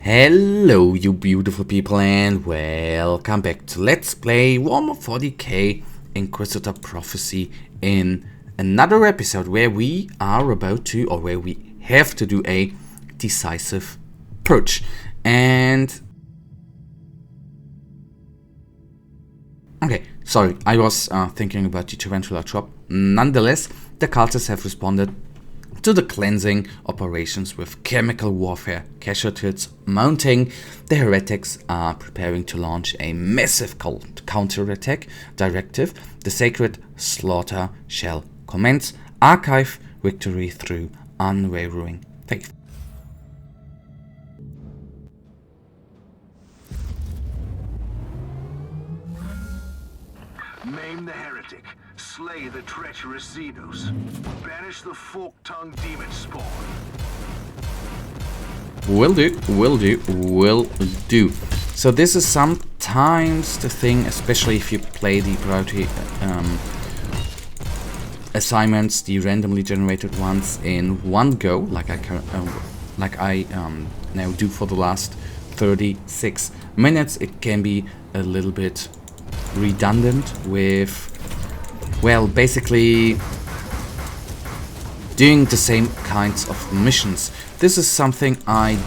Hello you beautiful people and welcome back to Let's Play Warhammer 40k Inquisitor Prophecy in another episode where we are about to, or where we have to do a decisive purge. And okay, sorry, I was thinking about the tarantula drop. Nonetheless, the cultists have responded to the cleansing operations with chemical warfare casualties mounting. The heretics are preparing to launch a massive counter-attack directive. The sacred slaughter shall commence. Archive victory through unwavering faith. Maim the heretic, slay the treacherous Xenos, banish the fork-tongued demon spawn. Will do. So this is sometimes the thing, especially if you play the priority assignments, the randomly generated ones in one go, like I now do for the last 36 minutes. It can be a little bit redundant with, well, basically doing the same kinds of missions. This is something I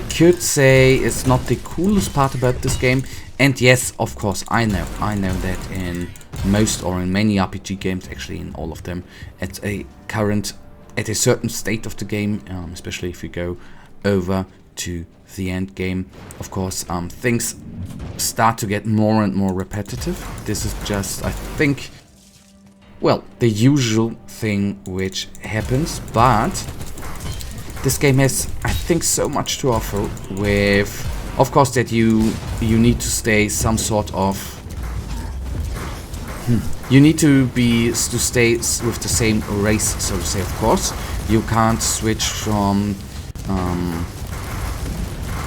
could say is not the coolest part about this game. And yes, of course, I know that in most, or in many RPG games, actually in all of them, at a certain state of the game, especially if you go over to the end game, of course, things start to get more and more repetitive. This is just, I think, well, the usual thing which happens, but this game has, I think, so much to offer with, of course, that you need to stay some sort of, you need to stay with the same race, so to say. Of course, you can't switch from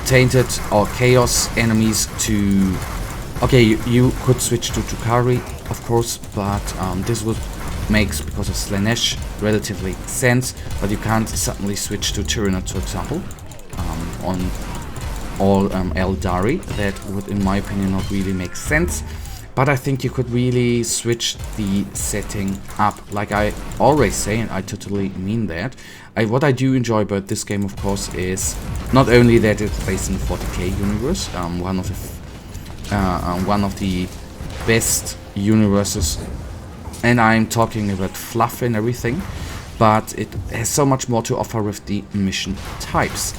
tainted or chaos enemies to, okay, you could switch to Tukari, of course, but this would makes, because of Slanesh, relatively sense, but you can't suddenly switch to Tyrannid, for example, on all Eldari. That would, in my opinion, not really make sense. But I think you could really switch the setting up, like I always say, and I totally mean that. What I do enjoy about this game, of course, is not only that it plays in the 40k universe, one of the best universes, and I'm talking about fluff and everything, but it has so much more to offer with the mission types.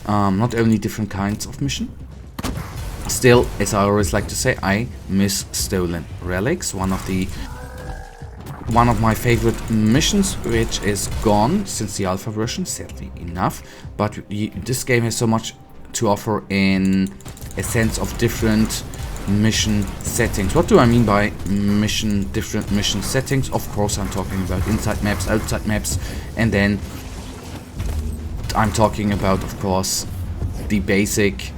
Not only different kinds of mission. Still, as I always like to say, I miss stolen relics. One of my favorite missions, which is gone since the alpha version, sadly enough. But this game has so much to offer in a sense of different mission settings. What do I mean by different mission settings? Of course, I'm talking about inside maps, outside maps, and then I'm talking about, of course, the basic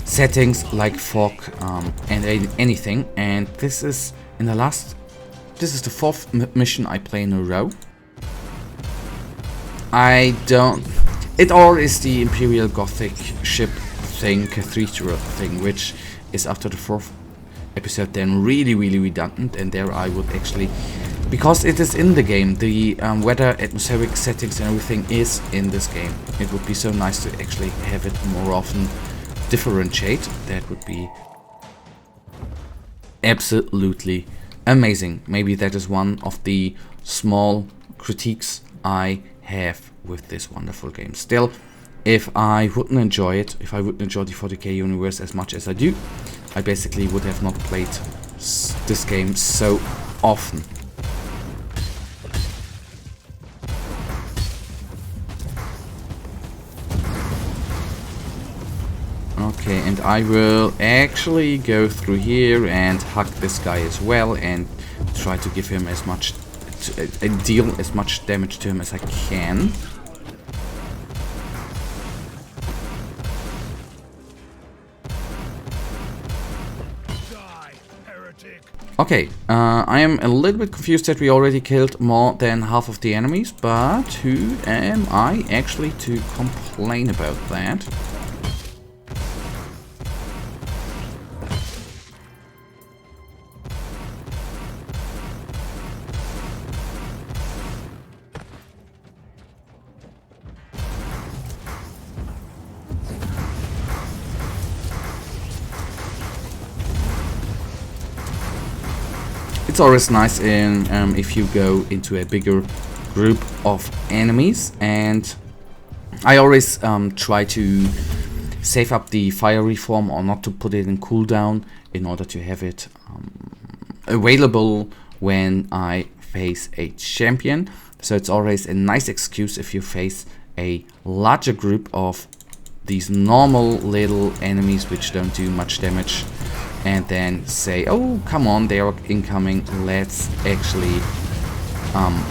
settings like fog and anything. And this is the fourth mission I play in a row. It all is the Imperial Gothic ship thing, cathedral thing, which is after the fourth episode then really redundant. And there I would actually, because it is in the game, the weather, atmospheric settings and everything is in this game. It would be so nice to actually have it more often differentiate. That would be absolutely amazing. Maybe that is one of the small critiques I have with this wonderful game. Still, if I wouldn't enjoy it, if I wouldn't enjoy the 40k universe as much as I do, I basically would have not played this game so often. Okay, and I will actually go through here and hug this guy as well and try to give him as much, deal as much damage to him as I can. Okay, I am a little bit confused that we already killed more than half of the enemies, but who am I actually to complain about that? It's always nice in if you go into a bigger group of enemies, and I always try to save up the fire reform or not to put it in cooldown in order to have it available when I face a champion. So it's always a nice excuse if you face a larger group of these normal little enemies which don't do much damage, and then say, oh come on, they are incoming, let's actually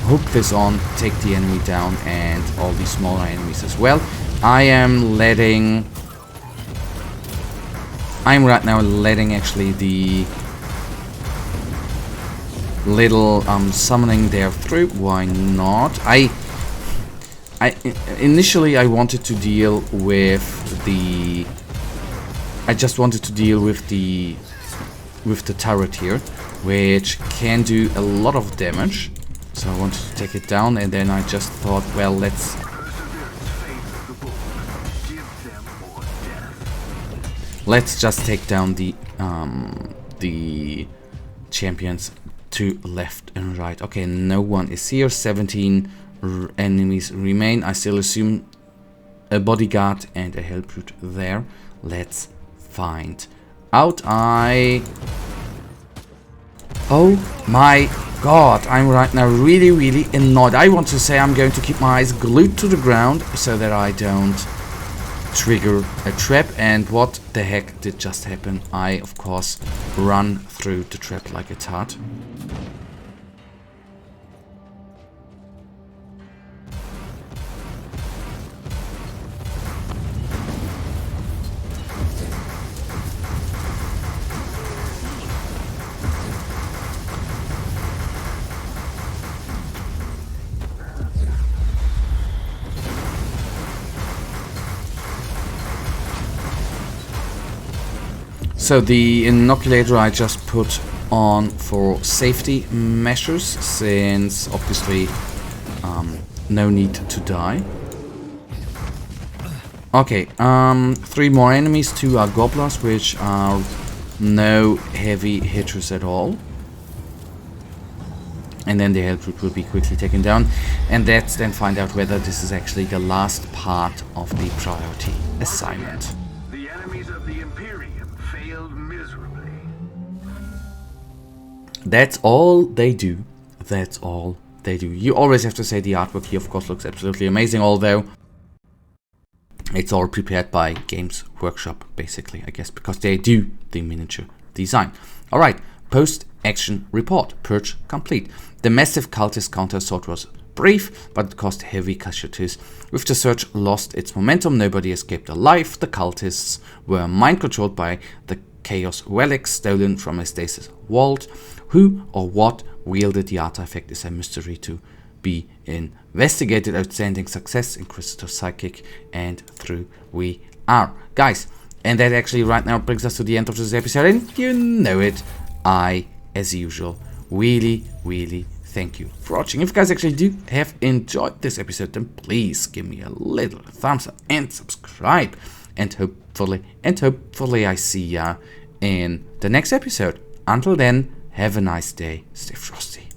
hook this on, take the enemy down, and all these smaller enemies as well. I'm right now letting actually the little summoning there through. Why not? Initially I wanted to deal with the I just wanted to deal with the turret here, which can do a lot of damage. So I wanted to take it down, and then I just thought, well, let's just take down the champions to left and right. Okay, no one is here. 17 enemies remain. I still assume a bodyguard and a hellbrute there. Let's find out. Oh my god, I'm right now really annoyed. I want to say I'm going to keep my eyes glued to the ground so that I don't trigger a trap. And what the heck did just happen? I, of course, run through the trap like a tart. So the inoculator I just put on for safety measures, since obviously no need to die. Okay, 3 more enemies, 2 are gobblers, which are no heavy hitters at all. And then the hellbrute will be quickly taken down, and let's then find out whether this is actually the last part of the priority assignment. The enemies of the Imperium failed miserably. That's all they do. That's all they do. You always have to say the artwork here, of course, looks absolutely amazing, although it's all prepared by Games Workshop, basically, I guess, because they do the miniature design. Alright, post-action report. Purge complete. The massive cultist counter-assault was brief, but it caused heavy casualties. With the surge lost its momentum, nobody escaped alive. The cultists were mind-controlled by the Chaos relics stolen from a stasis vault. Who or what wielded the artifact is a mystery to be investigated. Outstanding success, Inquisitor Psychic, and through we are. Guys, and that actually right now brings us to the end of this episode, and you know it, I, as usual, really thank you for watching. If you guys actually do have enjoyed this episode, then please give me a little thumbs up and subscribe, and hopefully I see ya in the next episode. Until then, have a nice day, stay frosty.